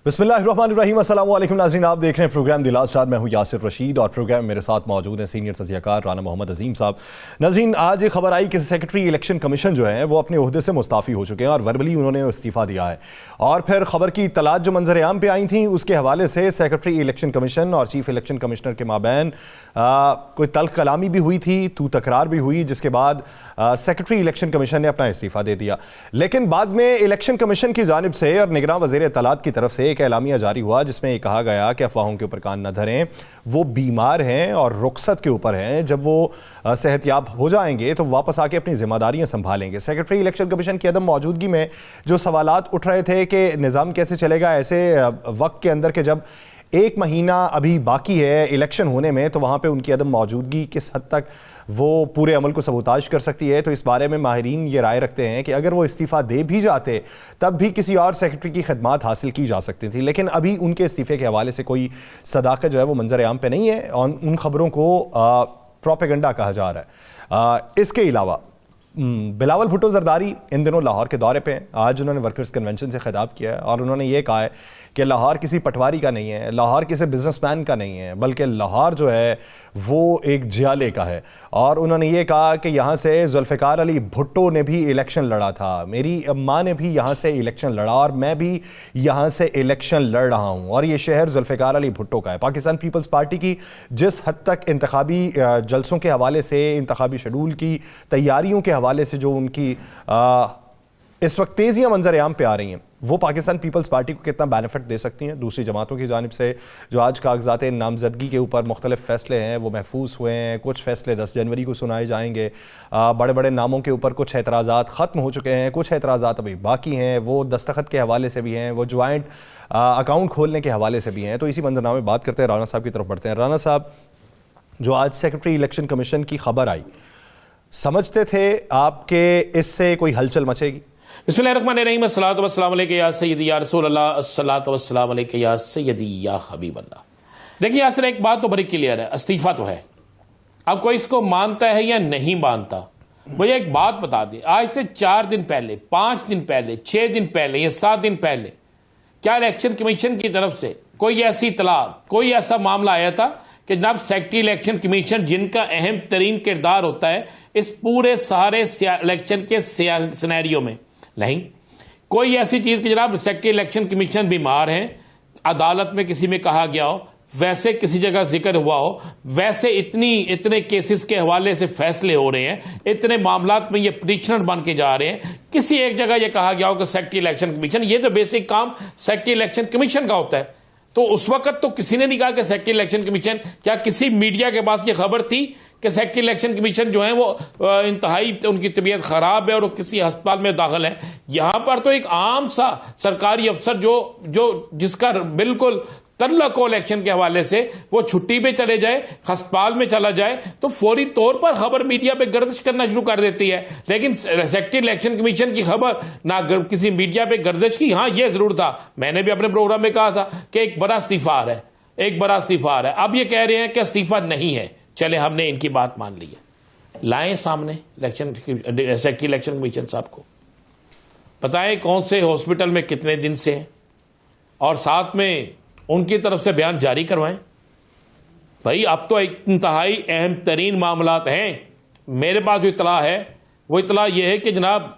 बिस्मिल्लाहिर्रहमानिर्रहीम। अस्सलाम वालेकुम नाज़रीन, आप देख रहे हैं प्रोग्राम द लास्ट स्टार। मैं हूं यासिर रशीद और प्रोग्राम में मेरे साथ मौजूद हैं सीनियर तज़कियाकार राना मोहम्मद अजीम साहब। नाज़रीन, आज एक खबर आई कि सेक्रेटरी इलेक्शन कमीशन जो है वो अपने ओहदे से मुस्ताफ़ी हो चुके हैं और वर्बली उन्होंने इस्तीफ़ा दिया है। और फिर खबर की इत्तलात जो मंजर आम पे आई थी उसके हवाले से सेक्रेटरी इलेक्शन कमीशन और चीफ इलेक्शन कमिश्नर के माबैन कोई तल्ख कलामी भी हुई थी, तू तकरार भी हुई, जिसके बाद सेक्रेटरी इलेक्शन कमीशन ने अपना इस्तीफ़ा दे दिया। लेकिन बाद में इलेक्शन कमीशन की जानिब से और निगरान वज़ीर इत्तलात की तरफ से एक एलामिया जारी हुआ जिसमें ये कहा गया कि अफवाहों के ऊपर कान न धरें, वो बीमार हैं और रुखसत के ऊपर हैं, जब वो सेहतयाब हो जाएंगे तो वापस आके अपनी जिम्मेदारियां संभालेंगे। सेक्रेटरी इलेक्शन कमीशन की अदम मौजूदगी में जो सवालात उठ रहे थे कि निज़ाम कैसे चलेगा ऐसे वक्त के अंदर के जब एक महीना अभी बाकी है इलेक्शन होने में, तो वहाँ पे उनकी अदम मौजूदगी किस हद तक वो पूरे अमल को सबूताज कर सकती है। तो इस बारे में माहिरीन ये राय रखते हैं कि अगर वो इस्तीफ़ा दे भी जाते तब भी किसी और सेक्रेटरी की खदमात हासिल की जा सकती थी। लेकिन अभी उनके इस्तीफ़े के हवाले से कोई सदाकत जो है वो मंजर आम पे नहीं है और उन खबरों को प्रोपेगेंडा कहा जा रहा है। इसके अलावा बिलावल भुट्टो जरदारी इन दिनों लाहौर के दौरे पे हैं। आज उन्होंने वर्कर्स कन्वेंशन से खिताब किया है और उन्होंने ये कहा है कि लाहौर किसी पटवारी का नहीं है, लाहौर किसी बिजनेसमैन का नहीं है, बल्कि लाहौर जो है वो एक जियाले का है। और उन्होंने ये कहा कि यहाँ से जुल्फ़िकार अली भुट्टो ने भी इलेक्शन लड़ा था, मेरी माँ ने भी यहाँ से इलेक्शन लड़ा और मैं भी यहाँ से इलेक्शन लड़ रहा हूँ और ये शहर जुल्फ़िकार अली भुट्टो का है। पाकिस्तान पीपल्स पार्टी की जिस हद तक इंतखाबी जलसों के हवाले से, इंतखाबी शेड्यूल की तैयारियों के हवाले से जो उनकी इस वक्त तेज़ियाँ मंजर आम पे आ रही हैं, वो पाकिस्तान पीपल्स पार्टी को कितना बेनिफिट दे सकती हैं। दूसरी जमातों की जानिब से जो आज कागजात नामजदगी के ऊपर मुख्तलिफ फ़ैसले हैं वो महफूज हुए हैं, कुछ फ़ैसले 10 जनवरी को सुनाए जाएंगे। बड़े बड़े नामों के ऊपर कुछ एतराज़ात ख़त्म हो चुके हैं, कुछ एतराज़ात अभी बाकी हैं, वो दस्तखत के हवाले से भी हैं, वो ज्वाइंट अकाउंट खोलने के हवाले से भी हैं। तो इसी मंजरनामे में बात करते हैं, राना साहब की तरफ बढ़ते हैं। राना साहब, जो आज सेक्रेटरी इलेक्शन कमीशन की खबर आई, समझते थे आपके इससे कोई हलचल मचेगी? बिस्मिल्लाहिर्रहमानिर्रहीम, अस्सलातु वस्सलामु अलैका या सय्यदी या रसूल अल्लाह, अस्सलातु वस्सलामु अलैका या सय्यदी या हबीब अल्लाह। देखिए यासिर, एक बात तो बड़ी क्लियर है, इस्तीफा तो है। अब कोई इसको मानता है या नहीं मानता, मुझे एक बात बता दे, आज से 4 दिन पहले, 5 दिन पहले, 6 दिन पहले या 7 दिन पहले क्या इलेक्शन कमीशन की तरफ से कोई ऐसी इतला, कोई ऐसा मामला आया था कि जनाब सेक्रेटरी इलेक्शन कमीशन, जिनका अहम तरीन किरदार होता है इस पूरे सारे इलेक्शन के सिनेरियो में, नहीं कोई ऐसी चीज कि जनाब सेक्रेटरी इलेक्शन कमीशन बीमार है, अदालत में किसी में कहा गया हो, वैसे किसी जगह जिक्र हुआ हो, वैसे इतने केसेस के हवाले से फैसले हो रहे हैं, इतने मामलात में ये पिटिशनर बन के जा रहे हैं, किसी एक जगह ये कहा गया हो कि सेक्रेटरी इलेक्शन कमीशन, ये तो बेसिक काम सेक्रेटरी इलेक्शन कमीशन का होता है। तो उस वक्त तो किसी ने नहीं कहा कि सेक्रेटरी इलेक्शन कमीशन, क्या किसी मीडिया के पास ये खबर थी कि सेक्रेटरी इलेक्शन कमीशन जो है वो इंतहाई उनकी तबीयत खराब है और वो किसी अस्पताल में दाखिल है? यहां पर तो एक आम सा सरकारी अफसर जो जिसका बिल्कुल तल्लक हो इलेक्शन के हवाले से, वो छुट्टी पे चले जाए, अस्पताल में चला जाए, तो फौरी तौर पर खबर मीडिया पे गर्दिश करना शुरू कर देती है। लेकिन सेक्रेटरी इलेक्शन कमीशन की खबर ना किसी मीडिया पे गर्दिश की। हाँ, यह जरूर था, मैंने भी अपने प्रोग्राम में कहा था कि एक बड़ा इस्तीफा आ रहा है, एक बड़ा इस्तीफा आ रहा है। अब ये कह रहे हैं कि इस्तीफा नहीं है, चले हमने इनकी बात मान ली है, लाएं सामने सेक्रेटरी इलेक्शन कमीशन साहब को, बताएं कौन से हॉस्पिटल में कितने दिन से हैं और साथ में उनकी तरफ से बयान जारी करवाएं। भाई अब तो एक इंतहाई अहम तरीन मामलात हैं। मेरे पास जो इतला है वो इतला यह है कि जनाब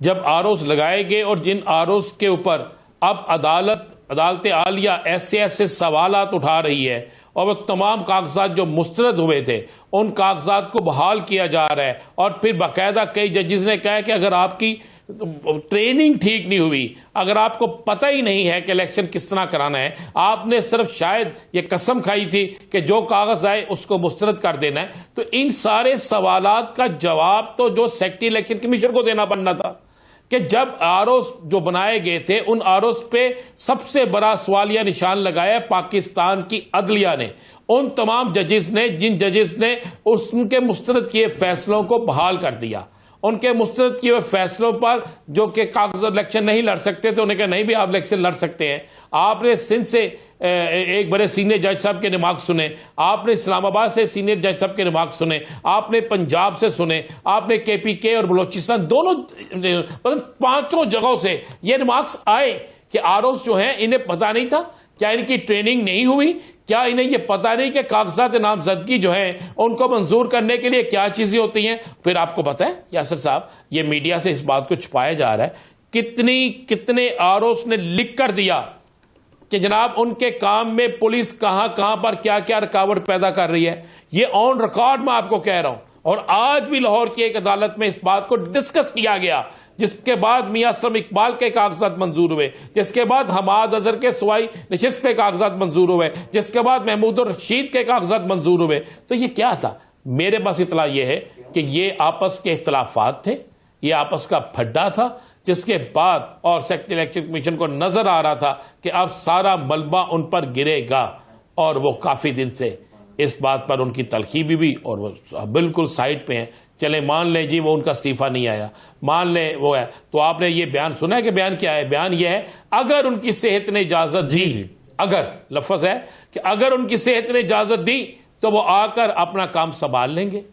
जब आरोज लगाए गए और जिन आरोज के ऊपर अब अदालत आलिया ऐसे सवालात उठा रही है और वो तमाम कागजात जो मुस्तरद हुए थे उन कागजात को बहाल किया जा रहा है। और फिर बाकायदा कई जजेस ने कहा कि अगर आपकी ट्रेनिंग ठीक नहीं हुई, अगर आपको पता ही नहीं है कि इलेक्शन किस तरह कराना है, आपने सिर्फ शायद ये कसम खाई थी कि जो कागज आए उसको मुस्तरद कर देना है, तो इन सारे सवालात का जवाब तो जो सेक्रेटरी इलेक्शन कमीशन को देना बनना था कि जब आरोस जो बनाए गए थे उन आरोस पे सबसे बड़ा सवालिया निशान लगाया पाकिस्तान की अदलिया ने, उन तमाम जजेस ने जिन जजेस ने उनके मुस्तरद किए फैसलों को बहाल कर दिया उनके मुस्तरद किए हुए फैसलों पर जो कि कागज इलेक्शन नहीं लड़ सकते थे, उन्हें कहा नहीं भी आप इलेक्शन लड़ सकते हैं। आपने सिंध से एक बड़े सीनियर जज साहब के रिमार्क सुने, आपने इस्लामाबाद से सीनियर जज साहब के रिमार्क सुने, आपने पंजाब से सुने, आपने KPK और बलोचिस्तान दोनों मतलब 5 जगहों से ये रिमार्क्स आए कि आरओज जो हैं इन्हें पता नहीं था, क्या इनकी ट्रेनिंग नहीं हुई, क्या इन्हें ये पता नहीं कि कागजात नामजदगी जो है उनको मंजूर करने के लिए क्या चीजें होती हैं। फिर आपको पता है यासर साहब, ये मीडिया से इस बात को छुपाया जा रहा है, कितने आरओस ने लिख कर दिया कि जनाब उनके काम में पुलिस कहां कहां पर क्या क्या रुकावट पैदा कर रही है। ये ऑन रिकॉर्ड मैं आपको कह रहा हूं, और आज भी लाहौर की एक अदालत में इस बात को डिस्कस किया गया, जिसके बाद मियां असलम इकबाल के कागजात मंजूर हुए, जिसके बाद हमाद अजहर के सवाई नशिस्त पे कागजात मंजूर हुए, जिसके बाद महमूद और रशीद के कागजात मंजूर हुए। तो ये क्या था? मेरे पास इतला ये है कि ये आपस के इख्तलाफात थे, ये आपस का फड्डा था, जिसके बाद और सेक्रेटरी इलेक्शन कमीशन को नजर आ रहा था कि अब सारा मलबा उन पर गिरेगा, और वो काफी दिन से इस बात पर उनकी तलखी भी और वो बिल्कुल साइड पे हैं। चले मान लें जी वो उनका इस्तीफा नहीं आया, मान लें वो है, तो आपने ये बयान सुना है कि बयान क्या है? बयान ये है अगर उनकी सेहत ने इजाजत दी, अगर लफ्ज है कि अगर उनकी सेहत ने इजाजत दी तो वो आकर अपना काम संभाल लेंगे,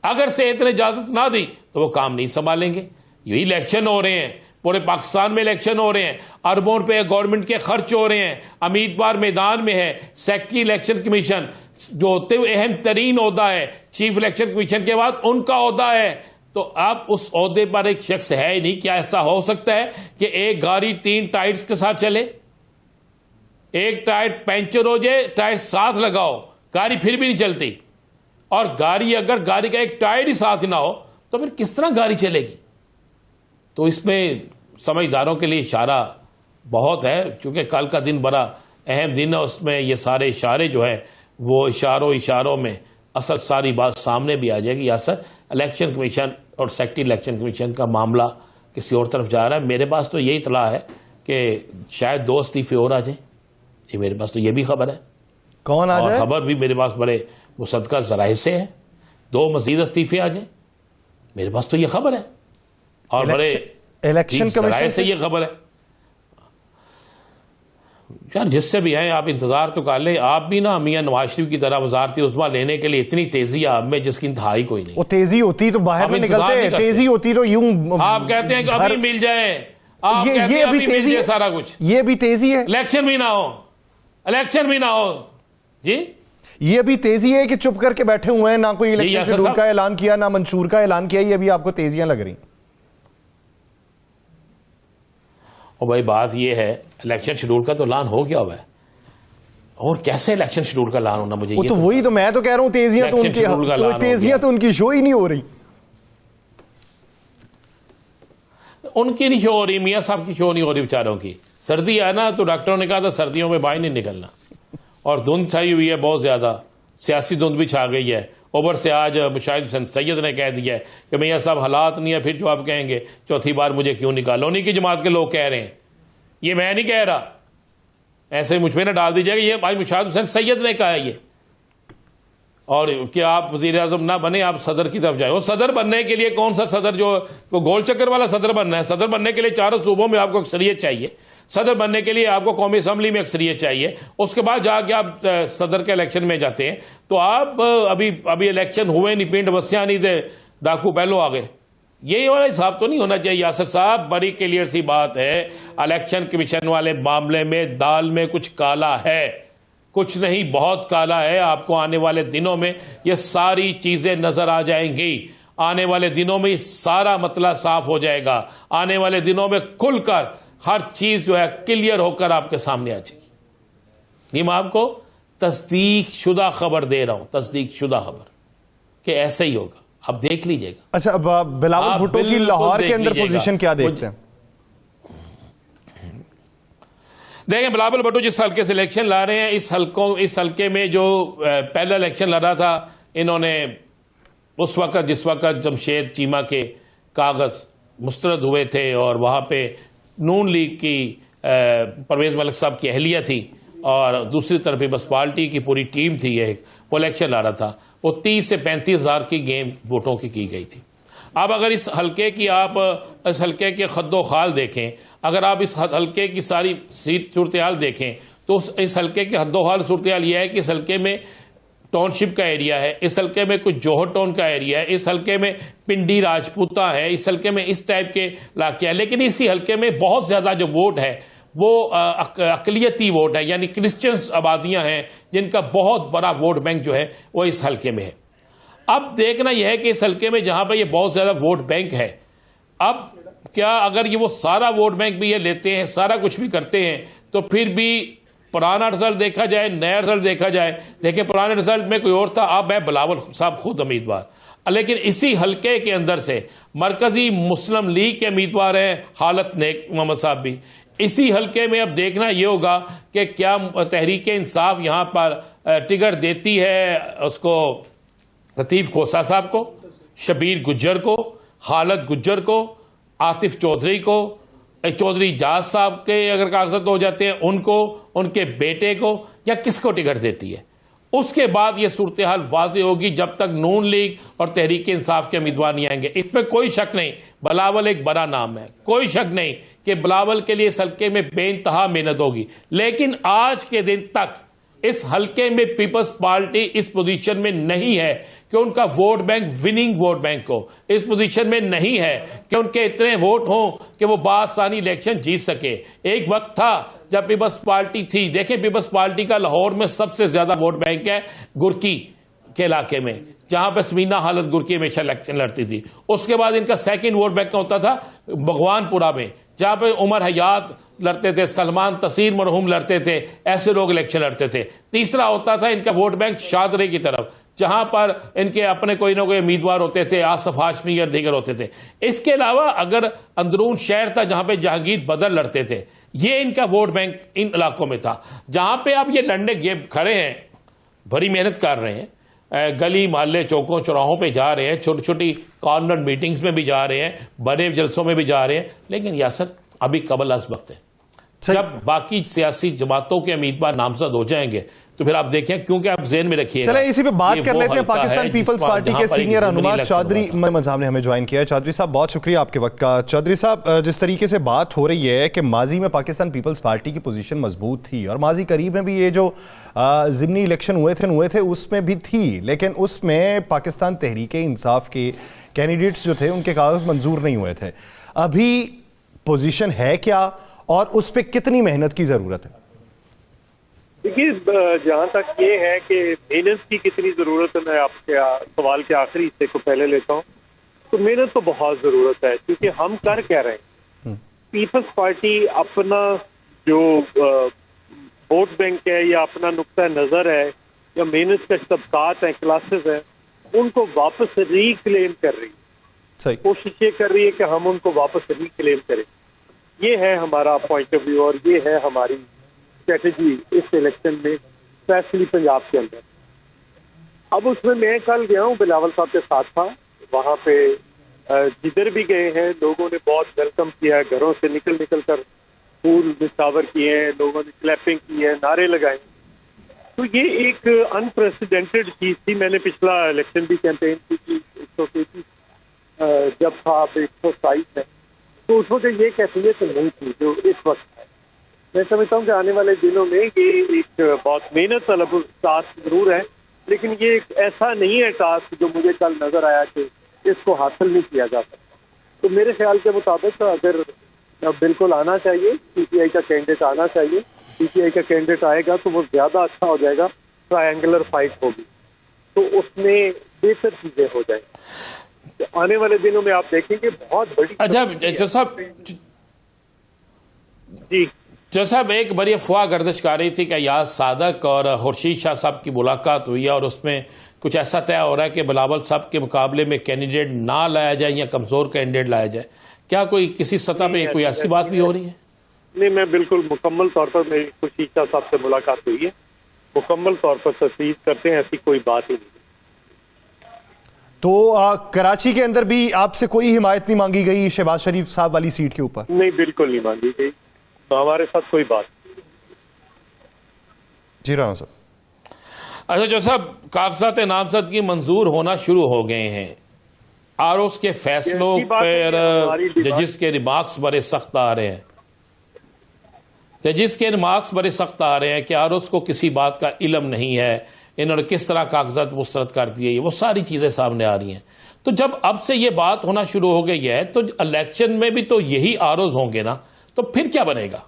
अगर सेहत ने इजाजत ना दी तो वो काम नहीं संभालेंगे। यही इलेक्शन हो रहे हैं, पूरे पाकिस्तान में इलेक्शन हो रहे हैं, अरबों पे गवर्नमेंट के खर्च हो रहे हैं, उम्मीदवार मैदान में है। सेक्रेटरी इलेक्शन कमीशन जो होते हुए अहम तरीन ओहदा है, चीफ इलेक्शन कमीशन के बाद उनका ओहदा है, तो आप उस ओहदे पर एक शख्स है ही नहीं। क्या ऐसा हो सकता है कि एक गाड़ी 3 टायर्स के साथ चले? एक टायर पंचर हो जाए, टायर साथ लगाओ, गाड़ी फिर भी नहीं चलती, और अगर गाड़ी का एक टायर ही साथ ना हो तो फिर किस तरह गाड़ी चलेगी? तो इसमें समझदारों के लिए इशारा बहुत है, क्योंकि कल का दिन बड़ा अहम दिन है, उसमें ये सारे इशारे जो है वो इशारों में असल सारी बात सामने भी आ जाएगी। या सर इलेक्शन कमीशन और सेक्रेटरी इलेक्शन कमीशन का मामला किसी और तरफ जा रहा है। मेरे पास तो यही इतला है कि शायद 2 इस्तीफे और आ जाए, ये मेरे पास तो ये भी खबर है। कौन आ जाए? खबर भी मेरे पास बड़े मुसद्दका ज़राए से है, 2 मजीद इस्तीफे आ जाए, मेरे पास तो ये खबर है, और बड़े इलेक्शन कमीशन से ये खबर है। यार जिससे भी है आप इंतजार तो कर ले। आप भी ना मियां नवाज शरीफ की तरह वजारती उस्मा लेने के लिए इतनी तेजी है आप में जिसकी इंतहा कोई नहीं। वो तेजी होती तो बाहर में निकलते, तेजी होती तो यूं आप कहते हैं कि अभी मिल जाए, आप कहते हैं अभी मिल जाए सारा कुछ, ये भी तेजी है। इलेक्शन भी ना हो, इलेक्शन भी ना हो जी, ये भी तेजी है कि चुप करके बैठे हुए हैं, ना कोई इलेक्शन शेड्यूल का ऐलान किया, ना मंशूर का ऐलान किया, ये भी आपको तेजियां लग रही? और भाई बात ये है इलेक्शन शेड्यूल का तो ऐलान हो गया हुआ है, और कैसे इलेक्शन शेड्यूल का ऐलान होना मुझे ये तो वही तो मैं तो कह रहा हूं, तेजियां तो उनकी, तेजियां तो उनकी शो ही नहीं हो रही। उनकी नहीं शो हो रही, मियां साहब की शो नहीं हो रही बेचारों की। सर्दी है ना तो डॉक्टरों ने कहा था सर्दियों में बाहर नहीं निकलना, और धुंध छाई हुई है बहुत ज्यादा, सियासी धुंध भी छा गई है। ऊपर से आज मुशाहिद हुसैन सैयद ने कह दिया है कि मियां साहब हालात नहीं है, फिर जो आप कहेंगे चौथी बार मुझे क्यों निकालो। उन्हीं की जमात के लोग कह रहे हैं, ये मैं नहीं कह रहा, ऐसे मुझ पे ना डाल दीजिएगा, ये भाई मुशाहिद हुसैन सैयद ने कहा है ये। और क्या आप वजीर आजम ना बने, आप सदर की तरफ जाए। वो सदर बनने के लिए कौन सा सदर, जो गोल चक्कर वाला सदर बनना है? सदर बनने के लिए चारों सूबों में आपको अक्सरियत चाहिए, सदर बनने के लिए आपको कौमी असम्बली में अक्सरियत चाहिए, उसके बाद जाके आप सदर के इलेक्शन में जाते हैं। तो आप अभी इलेक्शन हुए नहीं, पिंड बसियां नहीं थे, डाकू पहलो आ गए, यही वाला हिसाब तो नहीं होना चाहिए। यासर साहब बड़ी क्लियर सी बात है, इलेक्शन कमीशन वाले मामले में दाल में कुछ काला है, कुछ नहीं बहुत काला है। आपको आने वाले दिनों में ये सारी चीजें नजर आ जाएंगी, आने वाले दिनों में सारा मतला साफ हो जाएगा, आने वाले दिनों में खुलकर हर चीज जो है क्लियर होकर आपके सामने आ जाएगी। ये मैं आपको तस्दीक शुदा खबर दे रहा हूं, तस्दीक शुदा खबर कि ऐसे ही होगा, आप देख लीजिएगा। अच्छा, अब बिलावल भुट्टो की लाहौर के अंदर पोजीशन क्या देखते हैं? देखिए बिलावल भुट्टो जिस हल्के से इलेक्शन ला रहे हैं, इस हल्के में जो पहला इलेक्शन लड़ा था इन्होंने, उस वक्त जिस वक्त जमशेद चीमा के कागज मुस्तरद हुए थे और वहां पे नून लीग की परवेज मलिक साहब की अहलिया थी और दूसरी तरफ बस पार्टी की पूरी टीम थी, वो इलेक्शन ला रहा था। वो 30 से 35 हज़ार की गेम वोटों की गई थी। अब अगर इस हलके की आप इस हलके के खद्दो खाल देखें, अगर आप इस हलके की सारी सूरत हाल देखें तो इस हलके के हद्दो हाल सूरत हाल यह है कि इस हलके में टाउनशिप का एरिया है, इस हल्के में कुछ जौहर टाउन का एरिया है, इस हल्के में पिंडी राजपूता है, इस हल्के में इस टाइप के इलाके हैं। लेकिन इसी हल्के में बहुत ज़्यादा जो वोट है वो अकलियती वोट है, यानी क्रिश्चियंस आबादियां हैं जिनका बहुत बड़ा वोट बैंक जो है वो इस हल्के में है। अब देखना यह है कि इस हल्के में जहां पर ये बहुत ज़्यादा वोट बैंक है, अब क्या अगर ये वो सारा वोट बैंक भी ये लेते हैं, सारा कुछ भी करते हैं, तो फिर भी पुराना रिजल्ट देखा जाए, नया रिजल्ट देखा जाए, देखिए पुराने रिजल्ट में कोई और था, अब है बिलावल साहब खुद उम्मीदवार, लेकिन इसी हलके के अंदर से मरकजी मुस्लिम लीग के उम्मीदवार हैं हालत नेक मोहम्मद साहब भी। इसी हलके में अब देखना यह होगा कि क्या तहरीक इंसाफ यहां पर टिकट देती है उसको लतीफ खोसा साहब को, शबीर गुज्जर को, हालत गुज्जर को, आतिफ चौधरी को, चौधरी जाज साहब के अगर कागजात हो जाते हैं उनको, उनके बेटे को, या किसको टिकट देती है। उसके बाद यह सूरत हाल वाज़ेह होगी जब तक नून लीग और तहरीक इंसाफ के उम्मीदवार नहीं आएंगे। इसमें कोई शक नहीं, बिलावल एक बड़ा नाम है, कोई शक नहीं कि बिलावल के लिए इस हल्के में बेइंतहा मेहनत होगी। लेकिन आज के दिन तक इस हल्के में पीपल्स पार्टी इस पोजीशन में नहीं है कि उनका vote bank winning vote bank हो, इस पोजीशन में नहीं है कि उनके इतने वोट हों कि वो बासानी इलेक्शन जीत सके। एक वक्त था जब पीपल्स पार्टी थी, देखें पीपल्स पार्टी का लाहौर में सबसे ज्यादा वोट बैंक है गुरकी के इलाके में, जहां पर समीना हालत गुरकी हमेशा इलेक्शन लड़ती थी। उसके बाद इनका सेकंड वोट बैंक होता था भगवानपुरा में, जहां पे उमर हयात लड़ते थे, सलमान तसीर मरहूम लड़ते थे, ऐसे लोग इलेक्शन लड़ते थे। तीसरा होता था इनका वोट बैंक शादरे की तरफ, जहां पर इनके अपने कोई ना कोई उम्मीदवार होते थे, आसफ हाशमी और दीगर होते थे। इसके अलावा अगर अंदरून शहर था जहां पे जहांगीर बदल लड़ते थे, ये इनका वोट बैंक इन इलाकों में था। जहां पे आप ये लड़ने गेम खड़े हैं, बड़ी मेहनत कर रहे हैं, गली मोहल्ले चौकों चौराहों पे जा रहे हैं, छोटी छोटी कॉर्नर मीटिंग्स में भी जा रहे हैं, बड़े जलसों में भी जा रहे हैं, लेकिन यासर अभी कबल अज वक्त है। जब बाकी सियासी जमातों के उम्मीदवार नामजद हो जाएंगे तो फिर आप देखें, क्योंकि आप जेहन में रखिए। चले इसी पे बात कर लेते हैं। पाकिस्तान पीपल्स पार्टी के सीनियर अनुमान चौधरी मोहम्मद साहब ने हमें ज्वाइन किया है। चौधरी साहब बहुत शुक्रिया आपके वक्त का। चौधरी साहब, जिस तरीके से बात हो रही है कि माजी में पाकिस्तान पीपल्स पार्टी की पोजीशन मजबूत थी और माजी करीब में भी ये जो ज़िमनी इलेक्शन हुए थे उसमें भी थी, लेकिन उसमें पाकिस्तान तहरीक इंसाफ के कैंडिडेट्स जो थे उनके कागज मंजूर नहीं हुए थे। अभी पोजीशन है क्या और उस पर कितनी मेहनत की जरूरत है? देखिए, जहाँ तक ये है कि मेहनत की कितनी ज़रूरत है, मैं आपके सवाल के आखिरी हिस्से को पहले लेता हूँ। तो मेहनत तो बहुत ज़रूरत है, क्योंकि हम कर क्या रहे हैं। पीपल्स पार्टी अपना जो वोट बैंक है या अपना नुक्ता नज़र है या मेहनत के तबकात हैं, क्लासेस हैं, उनको वापस रिक्लेम कर रही है। कोशिश ये कर रही है कि हम उनको वापस रिक्लेम करें। ये है हमारा पॉइंट ऑफ व्यू और ये है हमारी स्ट्रेटेजी इस इलेक्शन में, स्पेशली पंजाब के अंदर। अब उसमें मैं कल गया हूँ, बिलावल साहब के साथ था, वहाँ पे जिधर भी गए हैं लोगों ने बहुत वेलकम किया है, घरों से निकल कर फूल निशावर किए हैं, लोगों ने क्लैपिंग की है, नारे लगाए। तो ये एक अनप्रेसिडेंटेड चीज थी। मैंने पिछला इलेक्शन भी कैंपेन की थी 133 जब था, अब 127 है, तो उस वक्त ये कैफियत नहीं थी जो इस वक्त है। मैं समझता हूँ कि आने वाले दिनों में ये एक बहुत मेहनत तलब टास्क जरूर है, लेकिन ये एक ऐसा नहीं है टास्क जो मुझे कल नजर आया कि इसको हासिल नहीं किया जा सकता। तो मेरे ख्याल के मुताबिक अगर बिल्कुल आना चाहिए, पीटीआई का कैंडिडेट आना चाहिए। पीटीआई का कैंडिडेट आएगा तो वो ज्यादा अच्छा हो जाएगा, ट्रायंगुलर फाइट होगी, तो उसमें बेहतर चीजें हो जाएंगी। तो आने वाले दिनों में आप देखेंगे बहुत बड़ी। अच्छा जी जो साहब, एक बड़ी अफवाह गर्दिश कर रही थी कि याज सादक और खुर्शीद शाह साहब की मुलाकात हुई है और उसमें कुछ ऐसा तय हो रहा है कि बिलावल साहब के मुकाबले में कैंडिडेट ना लाया जाए या कमजोर कैंडिडेट लाया जाए। क्या कोई किसी सतह पे कोई ऐसी बात भी हो रही है? नहीं, मैं बिल्कुल मुकम्मल तौर पर मेरी खुर्शीद शाह साहब से मुलाकात हुई है, मुकम्मल तौर पर तस्दीक करते हैं, ऐसी कोई बात ही नहीं। तो कराची के अंदर भी आपसे कोई हिमायत नहीं मांगी गई शहबाज शरीफ साहब वाली सीट के ऊपर? नहीं, बिल्कुल नहीं मांगी गई, तो हमारे साथ कोई बात नहीं। जी राना साहब। अच्छा जो साहब, कागजात नामजद की मंजूर होना शुरू हो गए हैं, आरओस के फैसलों ऐसी बात है पर कि हमारी डिमांड- जजिस के रिमार्क्स बड़े सख्त आ रहे हैं। जजिस के रिमार्क्स बड़े सख्त आ रहे हैं कि आरओस को किसी बात का इल्म नहीं है, इन्होंने किस तरह कागजात मुस्तरद कर दिए, वो सारी चीजें सामने आ रही हैं। तो जब अब से ये बात होना शुरू हो गई है तो इलेक्शन में भी तो यही आरओस होंगे ना, तो फिर क्या बनेगा?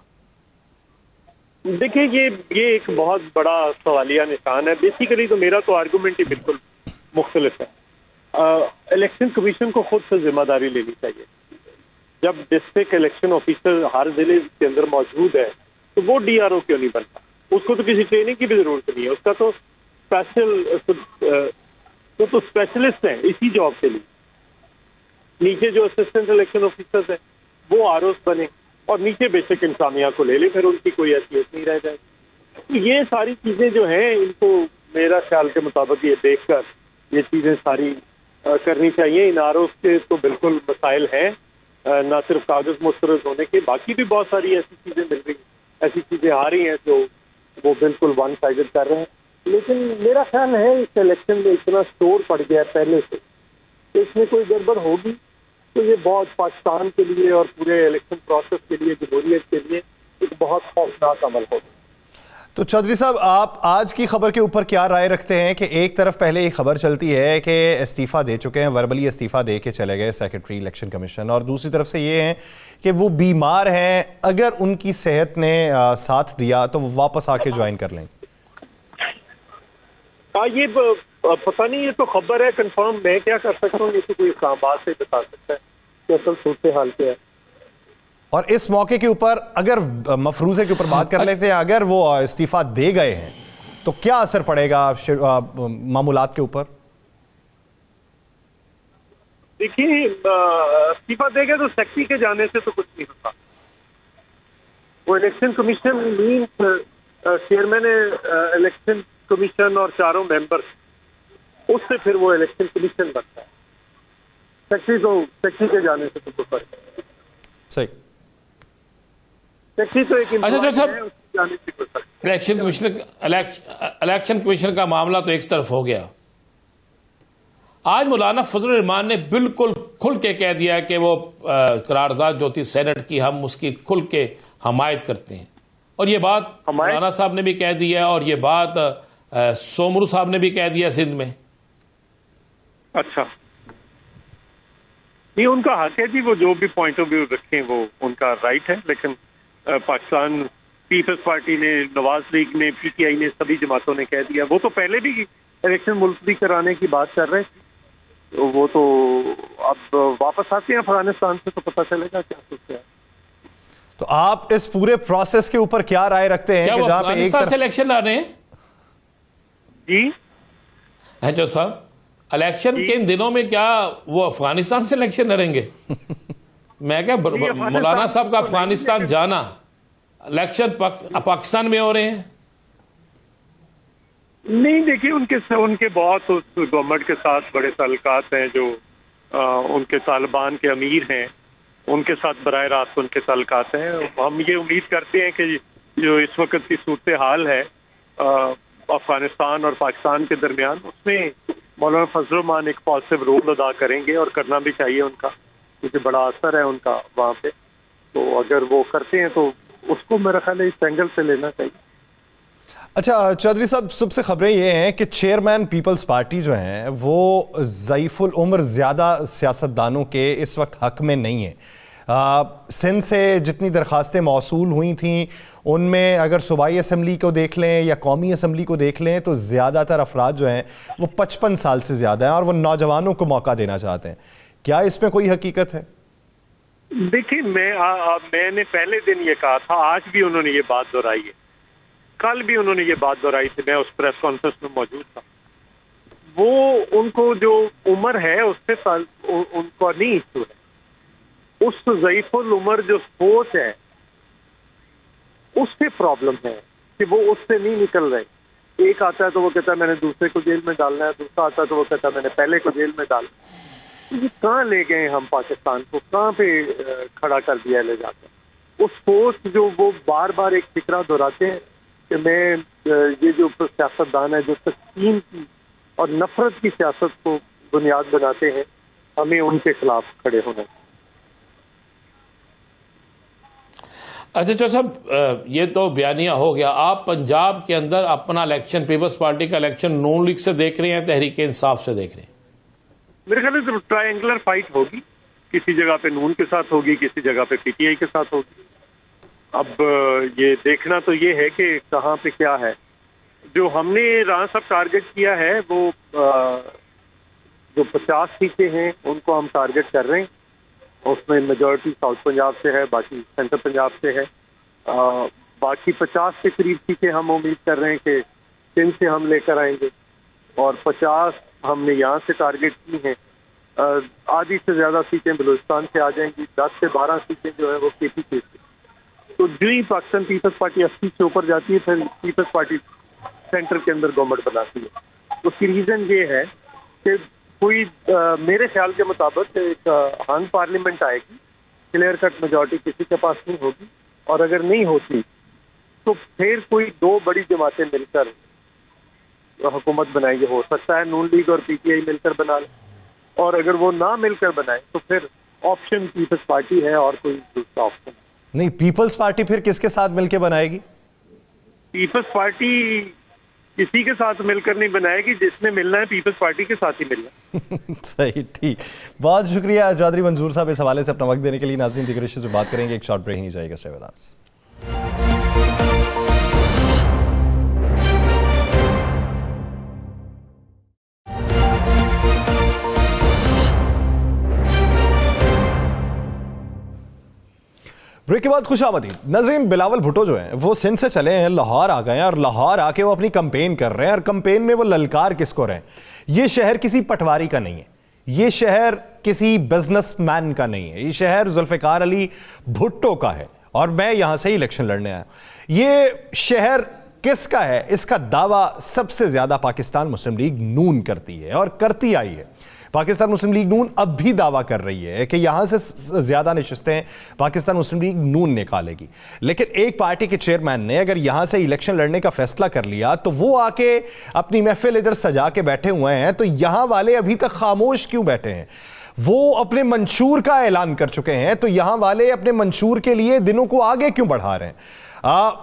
देखिए ये एक बहुत बड़ा सवालिया निशान है। बेसिकली तो मेरा तो आर्गूमेंट ही बिल्कुल मुख्तलिफ है। इलेक्शन कमीशन को खुद से जिम्मेदारी लेनी चाहिए। जब डिस्ट्रिक्ट इलेक्शन ऑफिसर हर जिले के अंदर मौजूद है तो वो डीआरओ क्यों नहीं बनता? उसको तो किसी ट्रेनिंग की भी जरूरत नहीं है, उसका तो तो स्पेशलिस्ट है इसी जॉब के लिए। नीचे जो असिस्टेंट इलेक्शन ऑफिसर्स हैं वो आरओस बने और नीचे बेसिक इंसानिया को ले ले, फिर उनकी कोई हैसियत नहीं रह जाएगी। तो ये सारी चीजें जो हैं इनको मेरा ख्याल के मुताबिक ये देखकर ये चीजें सारी करनी चाहिए। इन आरओस के तो बिल्कुल मसाइल हैं, ना सिर्फ कागज मुस्तरद होने के, बाकी भी बहुत सारी ऐसी चीजें मिल रही, ऐसी चीजें आ रही हैं जो वो बिल्कुल वन साइडेड कर रहे हैं। लेकिन मेरा ख्याल है इस इलेक्शन में इतना शोर पड़ गया है पहले से, तो इसमें कोई गड़बड़ होगी तो ये बहुत पाकिस्तान के लिए और पूरे इलेक्शन प्रोसेस के लिए, जमहूरियत के लिए एक बहुत खौफनाक अमल होगा। तो चौधरी साहब, आप आज की खबर के ऊपर क्या राय रखते हैं कि एक तरफ पहले ये खबर चलती है कि इस्तीफ़ा दे चुके हैं, वर्बली इस्तीफ़ा दे के चले गए सेक्रेटरी इलेक्शन कमीशन, और दूसरी तरफ से ये है कि वो बीमार हैं, अगर उनकी सेहत ने साथ दिया तो वो वापस आके ज्वाइन कर लेंगे? ये पता नहीं, ये तो खबर है, कंफर्म मैं क्या कर सकता हूँ, ये तो कोई इस्लामाबाद से बता सकता है कि असल सूरत हाल क्या है। और इस मौके के ऊपर अगर मफरूजे के ऊपर बात कर लेते हैं, अगर वो इस्तीफा दे गए हैं तो क्या असर पड़ेगा मामूलात के ऊपर? देखिए, इस्तीफा देगा तो सेक्रेटरी के जाने से तो कुछ नहीं होता। वो election commission means chairman election commission और चारों मेंबर्स, उससे फिर वो इलेक्शन कमीशन बनता है। सेक्रेटरी के जाने से तो कुछ फर्क नहीं। सही। सेक्रेटरी तो एक अच्छा साहब, उसके जाने से कोई फर्क इलेक्शन कमीशन का मामला तो एक तरफ हो गया। आज मौलाना फजलुर रहमान ने बिल्कुल खुल के कह दिया कि वो करारदाद जो थी सेनेट की, हम उसकी खुल के हमायत करते हैं, और ये बात मौलाना साहब ने भी कह दी है, और ये बात सोमरू साहब ने भी कह दिया सिंध में। अच्छा, नहीं, उनका हक है जी, वो जो भी पॉइंट ऑफ व्यू रखें वो उनका राइट है। लेकिन पाकिस्तान पीपल्स पार्टी ने, नवाज लीग ने, पीटीआई ने, सभी जमातों ने कह दिया। वो तो पहले भी इलेक्शन मुलतवी कराने की बात कर रहे थे, तो वो तो अब वापस आते हैं अफगानिस्तान से तो पता चलेगा क्या सोचते हैं। तो आप इस पूरे प्रोसेस के ऊपर क्या राय रखते हैं क्या कि वो जहां पे एक अफगानिस्तान तरफ से इलेक्शन ला रहे हैं? जी जो साहब, इलेक्शन के इन दिनों में क्या वो अफगानिस्तान से इलेक्शन लड़ेंगे? मैं क्या मौलाना साहब का अफगानिस्तान जाना, इलेक्शन पाकिस्तान में हो रहे हैं? नहीं, देखिए, उनके बहुत उस गवर्नमेंट के साथ बड़े ताल्लुकात हैं, जो उनके तालिबान के अमीर हैं, उनके साथ बराह रास्त उनके ताल्लुकात हैं। हम ये उम्मीद करते हैं कि जो इस वक्त की सूरत हाल है अफगानिस्तान और पाकिस्तान के दरमियान, उसमें मौलाना फजलुर रहमान एक पॉजिटिव रोल अदा करेंगे, और करना भी चाहिए उनका, क्योंकि बड़ा असर है उनका वहाँ पे। तो अगर वो करते हैं तो उसको मेरा ख्याल है इस एंगल से लेना चाहिए। अच्छा चौधरी साहब, सबसे खबरें ये हैं कि चेयरमैन पीपल्स पार्टी जो हैं वो ज़ईफुल उम्र ज़्यादा सियासतदानों के इस वक्त हक में नहीं है। सिंध से जितनी दरख्वास्तें मौसूल हुई थी उनमें अगर सूबाई असम्बली को देख लें या कौमी असम्बली को देख लें तो ज़्यादातर अफराद जो हैं वो 55 साल से ज़्यादा हैं और वो नौजवानों को मौका देना चाहते हैं। क्या इसमें कोई हकीकत है? देखिए, मैंने पहले दिन ये कहा था, आज भी उन्होंने ये बात दोहराई है, कल भी उन्होंने ये बात दोहराई थी, मैं उस प्रेस कॉन्फ्रेंस में मौजूद था। वो उनको जो उम्र है उससे उनको नहीं इशू है, उस ज़ईफुल उम्र जो सोच है उससे प्रॉब्लम है कि वो उससे नहीं निकल रहे। एक आता है तो वो कहता है मैंने दूसरे को जेल में डालना है, दूसरा आता है तो वो कहता है मैंने पहले को जेल में डालना। ये कहाँ ले गए हम पाकिस्तान को, कहाँ पे खड़ा कर दिया ले जाकर? उस सोच जो वो बार बार एक फिक्रा दोहराते हैं कि मैं ये जो सियासतदान है जो तस्कीन की और नफरत की सियासत को बुनियाद बनाते हैं, हमें उनके खिलाफ खड़े होना है। अच्छा चौधरी साहब, ये तो बयानिया हो गया। आप पंजाब के अंदर अपना इलेक्शन, पीपल्स पार्टी का इलेक्शन नून लीग से देख रहे हैं, तहरीक इंसाफ से देख रहे हैं? मेरे ख्याल से ट्रायंगुलर फाइट होगी, किसी जगह पे नून के साथ होगी, किसी जगह पे पीटीआई के साथ होगी। अब ये देखना तो ये है कि कहाँ पे क्या है। जो हमने राणा साहब टारगेट किया है वो जो 50 सीटें हैं उनको हम टारगेट कर रहे हैं। उसमें मेजॉरिटी साउथ पंजाब से है, बाकी सेंट्रल पंजाब से है। बाकी 50 के करीब सीटें हम उम्मीद कर रहे हैं कि सिंध से हम लेकर आएंगे, और 50 हमने यहाँ से टारगेट की हैं। आधी से ज़्यादा सीटें बलूचिस्तान से आ जाएंगी। 10 से 12 सीटें जो है वो केपी से। तो जो ही पाकिस्तान पीपल्स पार्टी 80 से ऊपर जाती है, फिर पीपल्स पार्टी सेंटर के अंदर गवर्नमेंट बनाती है। उसकी रीज़न ये है कि कोई मेरे ख्याल के मुताबिक एक हंग पार्लियामेंट आएगी, क्लियर कट मेजॉरिटी किसी के पास नहीं होगी, और अगर नहीं होती तो फिर कोई दो बड़ी जमातें मिलकर हुकूमत बनाएंगे। हो सकता है नून लीग और पीटीआई मिलकर बना ले, और अगर वो ना मिलकर बनाए तो फिर ऑप्शन पीपल्स पार्टी है और कोई दूसरा ऑप्शन नहीं। पीपल्स पार्टी फिर किसके साथ मिलकर बनाएगी? पीपल्स पार्टी किसी के साथ मिलकर नहीं बनाएगी, जिसने मिलना है पीपल्स पार्टी के साथ ही मिलना। सही, ठीक। बहुत शुक्रिया चौधरी मंजूर साहब इस हवाले से अपना वक्त देने के लिए। नाज़रीन, दीगर इश्यूज़ पे बात करेंगे, एक शॉर्ट ब्रेक नहीं जाएगा। Stay with us. ब्रेक के बाद खुशामदीद। नाज़रीन, बिलावल भुट्टो जो हैं वो सिंध से चले हैं, लाहौर आ गए हैं, और लाहौर आके वो अपनी कंपेन कर रहे हैं। और कंपेन में वो ललकार किसको रहे हैं? ये शहर किसी पटवारी का नहीं है, ये शहर किसी बिजनेसमैन का नहीं है, ये शहर जुल्फ़िकार अली भुट्टो का है, और मैं यहां से ही इलेक्शन लड़ने आया। ये शहर किसका है, इसका दावा सबसे ज्यादा पाकिस्तान मुस्लिम लीग नून करती है और करती आई है। पाकिस्तान मुस्लिम लीग नून अब भी दावा कर रही है कि यहां से ज्यादा नशिस्तें पाकिस्तान मुस्लिम लीग नून निकालेगी। लेकिन एक पार्टी के चेयरमैन ने अगर यहां से इलेक्शन लड़ने का फैसला कर लिया तो वो आके अपनी महफिल इधर सजा के बैठे हुए हैं। तो यहां वाले अभी तक खामोश क्यों बैठे हैं? वो अपने मंशूर का ऐलान कर चुके हैं, तो यहां वाले अपने मंशूर के लिए दिनों को आगे क्यों बढ़ा रहे हैं?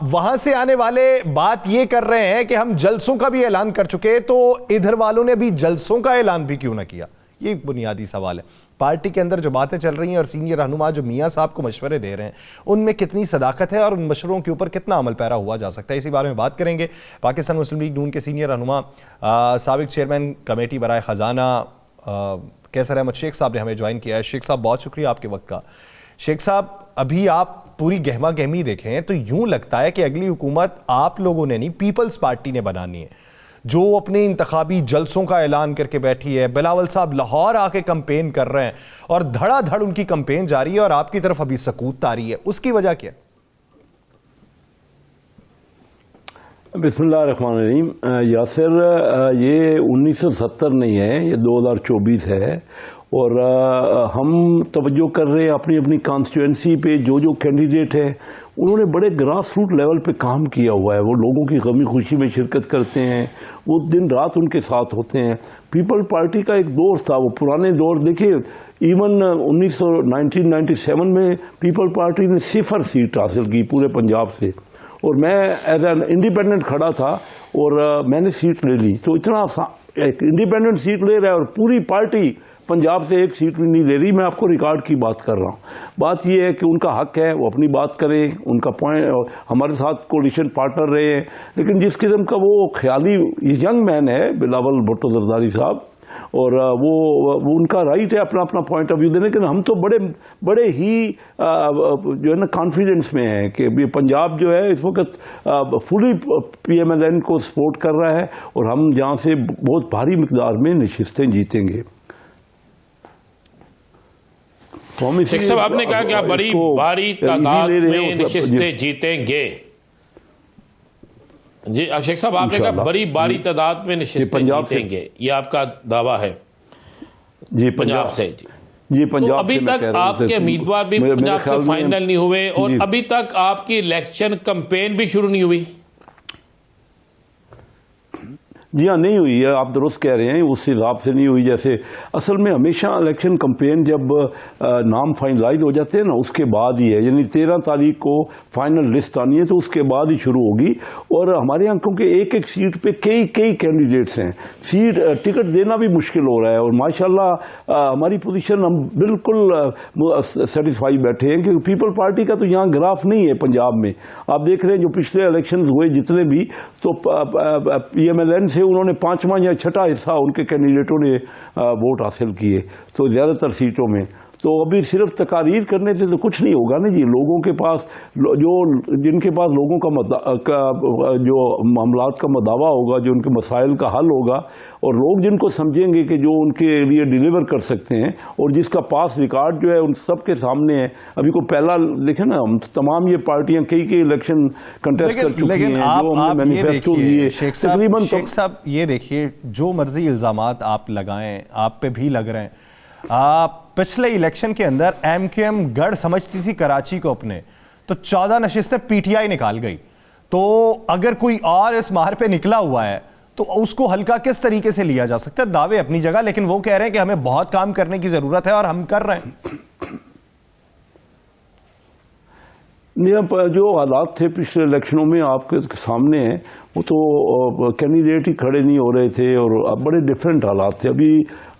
वहां से आने वाले बात यह कर रहे हैं कि हम जलसों का भी ऐलान कर चुके, तो इधर वालों ने अभी जलसों का ऐलान भी क्यों ना किया? ये बुनियादी सवाल है। पार्टी के अंदर जो बातें चल रही हैं और सीनियर रहनुमा जो मियां साहब को मशवरे दे रहे हैं, उनमें कितनी सदाकत है और उन मशवरों के ऊपर कितना अमल पैरा हुआ जा सकता है, इसी बारे में बात करेंगे। पाकिस्तान मुस्लिम लीग नून के सीनियर रहनुमा साबिक चेयरमैन कमेटी बराए ख़जाना कैसर अहमद शेख साहब ने हमें ज्वाइन किया है। शेख साहब, बहुत शुक्रिया आपके वक्त का। शेख साहब, अभी आप पूरी गहमा गहमी देखें तो यूं लगता है कि अगली हुकूमत आप लोगों ने नहीं, पीपल्स पार्टी ने बनानी है, जो अपने इंतखाबी जलसों का ऐलान करके बैठी है। बिलावल साहब लाहौर आके कंपेन कर रहे हैं और धड़ाधड़ उनकी कंपेन जारी है और आपकी तरफ अभी सकूत आ रही है, उसकी वजह क्या? बिस्मिल्लाहिर्रहमानिर्रहीम। यासिर, ये 1970 नहीं है, ये 2024 है, और हम तवज्जो कर रहे हैं अपनी अपनी कॉन्स्टिट्यूंसी पे। जो कैंडिडेट है उन्होंने बड़े ग्रास रूट लेवल पे काम किया हुआ है, वो लोगों की गमी खुशी में शिरकत करते हैं, वो दिन रात उनके साथ होते हैं। पीपल पार्टी का एक दौर था, वो पुराने दौर देखिए, इवन 1997 में पीपल पार्टी ने 0 सीट हासिल की पूरे पंजाब से, और मैं एज एन इंडिपेंडेंट खड़ा था और मैंने सीट ले ली। तो इतना एक इंडिपेंडेंट सीट ले रहा है और पूरी पार्टी पंजाब से एक सीट भी नहीं ले रही। मैं आपको रिकॉर्ड की बात कर रहा हूँ। बात यह है कि उनका हक है, वो अपनी बात करें, उनका पॉइंट, हमारे साथ कोलिशन पार्टनर रहे हैं, लेकिन जिस किस्म का वो ख्याली यंग मैन है बिलावल भुट्टो जरदारी साहब, और वो उनका राइट है अपना अपना पॉइंट ऑफ व्यू देने के। हम तो बड़े ही जो है ना कॉन्फिडेंस में है कि ये पंजाब जो है इस वक्त फुली PMLN को सपोर्ट कर रहा है, और हम यहाँ से बहुत भारी मिकदार में नशिस्तें जीतेंगे। शेख साहब, आपने कहा कि आप बड़ी भारी तादाद में नशिस्तें जीतेंगे। जी शेख साहब, आपने कहा बड़ी भारी तादाद में नशिस्तें जीतेंगे, ये आपका दावा है जी पंजाब से? जी पंजाब। तो अभी तक आपके उम्मीदवार भी पंजाब से फाइनल नहीं हुए, और अभी तक आपकी इलेक्शन कैंपेन भी शुरू नहीं हुई। जी हाँ, नहीं हुई है, आप दुरुस्त कह रहे हैं, उस हिसाब से नहीं हुई। जैसे असल में हमेशा इलेक्शन कैंपेन जब नाम फाइनलाइज हो जाते हैं ना, उसके बाद ही है, यानी 13 तारीख को फाइनल लिस्ट आनी है तो उसके बाद ही शुरू होगी। और हमारे यहाँ क्योंकि एक एक सीट पे कई कई कैंडिडेट्स हैं, टिकट देना भी मुश्किल हो रहा है। और माशाल्लाह हमारी पोजीशन, हम बिल्कुल सेटिस्फाई बैठे हैं, क्योंकि पीपल पार्टी का तो यहाँ ग्राफ नहीं है पंजाब में। आप देख रहे हैं जो पिछले इलेक्शन हुए जितने भी, तो PMLN से उन्होंने 5वां या 6ठा हिस्सा उनके कैंडिडेटों ने वोट हासिल किए, तो ज़्यादातर सीटों में। तो अभी सिर्फ तकारीर करने से तो कुछ नहीं होगा ना जी। लोगों के पास जिनके पास लोगों का जो मामलात का मदावा होगा, जो उनके मसाइल का हल होगा, और लोग जिनको समझेंगे कि जो उनके लिए डिलीवर कर सकते हैं, और जिसका पास रिकॉर्ड जो है उन सब के सामने है। अभी को पहला देखें ना, हम तमाम ये पार्टियां कई इलेक्शन कंटेस्ट कर चुकी हैं, जो हमने मैनिफेस्टो दिए तकरीबन। शेख साहब ये देखिए, जो मर्जी इल्जामात आप लगाएं, आप पे भी लग रहे हैं। पिछले इलेक्शन के अंदर MQM गढ़ समझती थी कराची को अपने, तो 14 नशिस्तें PTI निकाल गई। तो अगर कोई और इस मार पे निकला हुआ है तो उसको हल्का किस तरीके से लिया जा सकता है? दावे अपनी जगह, लेकिन वो कह रहे हैं कि हमें बहुत काम करने की जरूरत है और हम कर रहे हैं। जो हालात थे पिछले इलेक्शनों में आपके सामने हैं, वो तो कैंडिडेट ही खड़े नहीं हो रहे थे, और बड़े डिफरेंट हालात थे। अभी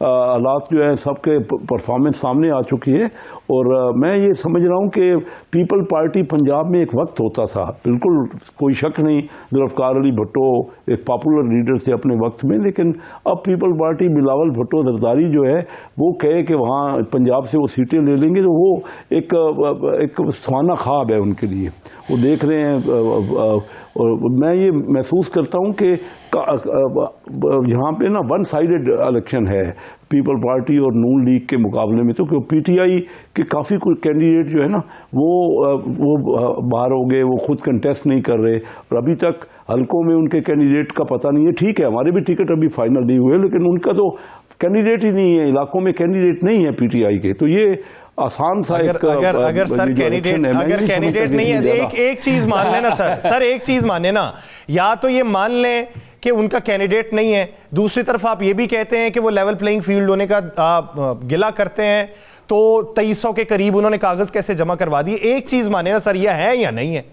हालात जो है सबके परफॉर्मेंस सामने आ चुकी है। और मैं ये समझ रहा हूँ कि पीपल पार्टी पंजाब में एक वक्त होता था, बिल्कुल कोई शक नहीं, जुल्फ़िकार अली भुट्टो एक पॉपुलर लीडर थे अपने वक्त में, लेकिन अब पीपल पार्टी बिलावल भुट्टो जरदारी जो है वो कहे कि वहाँ पंजाब से वो सीटें ले लेंगे, तो वो एक सवाना ख्वाब है उनके लिए। वो देख रहे हैं, और मैं ये महसूस करता हूँ कि यहाँ पे ना वन साइडेड इलेक्शन है पीपल पार्टी और नून लीग के मुकाबले में। तो PTI के काफ़ी कुछ कैंडिडेट जो है ना वो बाहर हो गए, वो खुद कंटेस्ट नहीं कर रहे, और अभी तक हलकों में उनके कैंडिडेट का पता नहीं है। ठीक है, हमारे भी टिकट अभी फाइनल नहीं हुए, लेकिन उनका तो कैंडिडेट ही नहीं है, इलाकों में कैंडिडेट नहीं है PTI के। तो ये आसान सा अगर सर कैंडिडेट नहीं है, एक चीज मान लेना सर एक चीज मान लेना, या तो ये मान लें कि उनका कैंडिडेट नहीं है, दूसरी तरफ आप ये भी कहते हैं कि वो लेवल प्लेइंग फील्ड होने का गिला करते हैं, तो 2300 के करीब उन्होंने कागज कैसे जमा करवा दिए। एक चीज माने ना सर, यह है या नहीं है?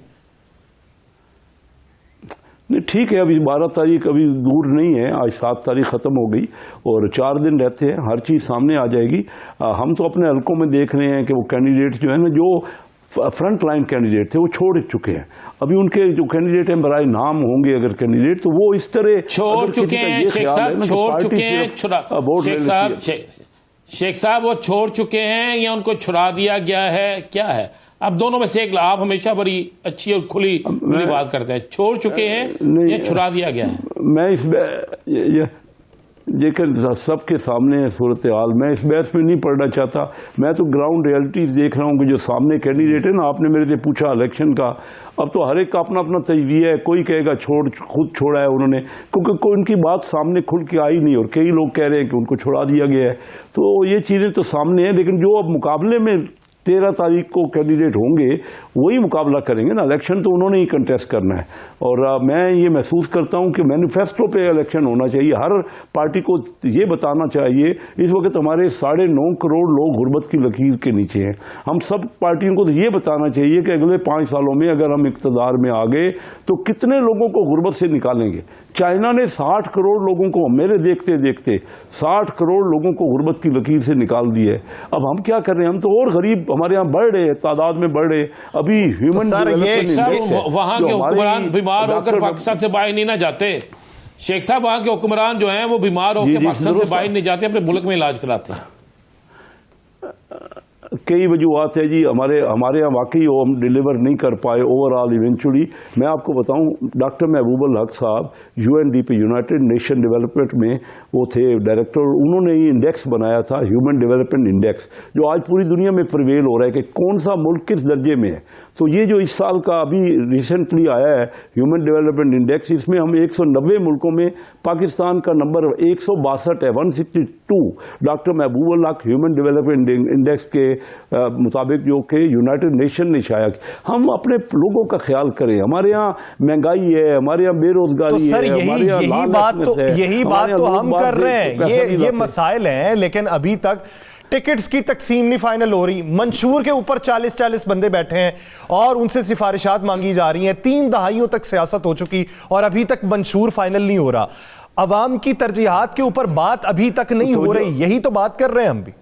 नहीं, ठीक है, अभी 12 तारीख अभी दूर नहीं है, आज 7 तारीख ख़त्म हो गई और 4 दिन रहते हैं, हर चीज़ सामने आ जाएगी। हम तो अपने हलकों में देख रहे हैं कि वो कैंडिडेट जो है ना, जो फ्रंट लाइन कैंडिडेट थे वो छोड़ चुके हैं। अभी उनके जो कैंडिडेट हैं बराए नाम होंगे अगर कैंडिडेट, तो वो इस तरह छोड़ चुके हैं। शेख साहब छोड़ चुके हैं, शेख साहब वो छोड़ चुके हैं या उनको छुड़ा दिया गया है, क्या है? अब दोनों में से एक, आप हमेशा बड़ी अच्छी और खुली बात करते हैं, छोड़ चुके हैं या छुड़ा दिया गया है? मैं इस ये सबके सामने है सूरत हाल, मैं इस बहस में नहीं पढ़ना चाहता। मैं तो ग्राउंड रियलिटीज देख रहा हूँ कि जो सामने कैंडिडेट है ना, आपने मेरे से पूछा इलेक्शन का, अब तो हर एक का अपना अपना तजविया है। कोई कहेगा खुद छोड़ा है उन्होंने, क्योंकि कोई उनकी बात सामने खुल के आई नहीं, और कई लोग कह रहे हैं कि उनको छुड़ा दिया गया है। तो ये चीज़ें तो सामने हैं, लेकिन जो अब मुकाबले में 13 तारीख को कैंडिडेट होंगे वही मुकाबला करेंगे ना, इलेक्शन तो उन्होंने ही कंटेस्ट करना है। और मैं ये महसूस करता हूँ कि मैनिफेस्टो पे इलेक्शन होना चाहिए, हर पार्टी को ये बताना चाहिए। इस वक्त हमारे 9.5 करोड़ लोग गुर्बत की लकीर के नीचे हैं। हम सब पार्टियों को तो ये बताना चाहिए कि अगले 5 सालों में अगर हम इक़्तिदार में आ गए तो कितने लोगों को गुर्बत से निकालेंगे। चाइना ने 60 करोड़ लोगों को, मेरे देखते देखते 60 करोड़ लोगों को गुर्बत की लकीर से निकाल दी है। अब हम क्या कर रहे हैं, हम तो और गरीब हमारे यहाँ बढ़ रहे, तादाद में बढ़ रहे। अभी ह्यूमन वहां के हुक्मरान बीमार होकर पाकिस्तान से बाहर नहीं ना जाते। शेख साहब, वहां के हुक्मरान जो हैं वो बीमार होकर पाकिस्तान से बाहर नहीं जाते, अपने मुल्क में इलाज कराते हैं। कई वजूहत है जी, हमारे यहाँ वाकई वो हम डिलीवर नहीं कर पाए ओवरऑल इवेंचुअली। मैं आपको बताऊं, डॉक्टर महबूब अल हक साहब UNDP यूनाइटेड नेशन डेवलपमेंट में वो थे डायरेक्टर, उन्होंने ये इंडेक्स बनाया था, ह्यूमन डेवलपमेंट इंडेक्स, जो आज पूरी दुनिया में प्रिवेल हो रहा है कि कौन सा मुल्क किस दर्जे में है। तो ये जो इस साल का अभी रिसेंटली आया है ह्यूमन डेवलपमेंट इंडेक्स, इसमें हम 190 मुल्कों में पाकिस्तान का नंबर 162 है, 162 डॉक्टर महबूबुल्लाह ह्यूमन डेवलपमेंट इंडेक्स के मुताबिक, जो कि यूनाइटेड नेशन ने शाया किया। हम अपने लोगों का ख्याल करें, हमारे यहाँ महंगाई है, हमारे यहाँ बेरोजगारी तो सर है, यही बात तो हम कर रहे हैं, ये मसाइल हैं, लेकिन अभी तक टिकट्स की तकसीम नहीं फाइनल हो रही। मंशूर के ऊपर 40-40 बंदे बैठे हैं और उनसे सिफारिशात मांगी जा रही हैं। 3 दहाइयों तक सियासत हो चुकी और अभी तक मंशूर फाइनल नहीं हो रहा। अवाम की तरजीहात के ऊपर बात अभी तक नहीं हो रही, यही तो बात कर रहे हैं हम भी।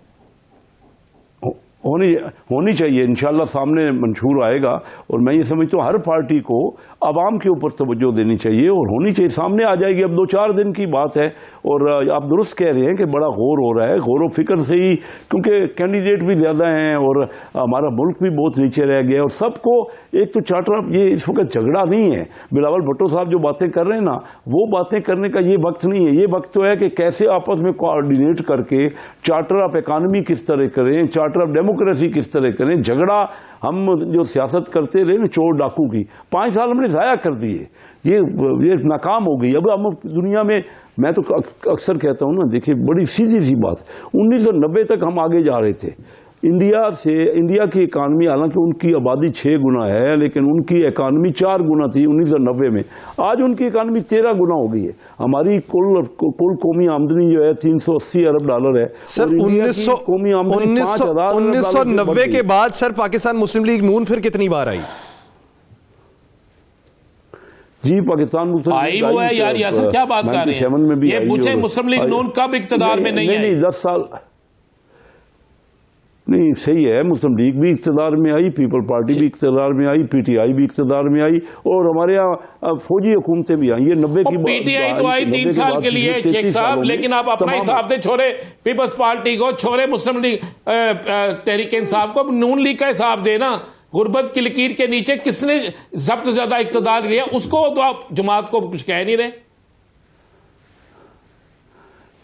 होनी चाहिए, इंशाल्लाह सामने मंशूर आएगा। और मैं ये समझता हूँ हर पार्टी को आवाम के ऊपर तवज्जो देनी चाहिए और होनी चाहिए, सामने आ जाएगी। अब 2-4 दिन की बात है और आप दुरुस्त कह रहे हैं कि बड़ा गौर हो रहा है, गौर व फिक्र से ही, क्योंकि कैंडिडेट भी ज़्यादा हैं और हमारा मुल्क भी बहुत नीचे रह गया। और सबको एक तो चार्टर, ये इस वक्त झगड़ा नहीं है, बिलावल भुट्टो साहब जो बातें कर रहे हैं ना, वो बातें करने का ये वक्त नहीं है। ये वक्त तो है कि कैसे आपस में कोऑर्डिनेट करके चार्टर ऑफ इकानमी किस तरह करें, चार्टर ऑफ डेमोक्रेसी किस तरह करें। झगड़ा हम जो सियासत करते रहे ना चोर डाकू की, 5 साल हमने ज़ाया कर दिए, ये नाकाम हो गई। अब हम दुनिया में, मैं तो अक्सर कहता हूँ ना, देखिए बड़ी सीधी सी बात, 1990 तक हम आगे जा रहे थे इंडिया की इकानमी, हालांकि उनकी आबादी 6 गुना है, लेकिन उनकी इकानमी 4 गुना थी 1990 में। आज उनकी इकानमी 13 गुना हो गई है। हमारी कुल कौमी आमदनी जो है $380 अरब है। सर 1990 के बाद सर पाकिस्तान मुस्लिम लीग नून फिर कितनी बार आई? जी, पाकिस्तान मुस्लिम आई वो है यार, यासर क्या बात कर रहे हैं? ये पूछे मुस्लिम लीग नून कब इख्तिदार में नहीं आई? 10 साल नहीं, सही है, मुस्लिम लीग भी इख्तिदार में आई, पीपल पार्टी भी इख्तिदार में आई, पीटीआई भी इख्तिदार में आई और हमारे यहाँ फौजी हुकूमतें भी आई। ये 90 की पीटीआई तो आई 3 साल के लिए शेख साहब, लेकिन आप अपना हिसाब दे, छोड़े पीपल्स पार्टी को, छोड़े मुस्लिम लीग तहरीक इंसाफ को, नून लीग का हिसाब देना। गुर्बत की लकीर के नीचे किसने सबसे ज्यादा इख्तिदार लिया, उसको तो आप जमात को कुछ कह नहीं रहे।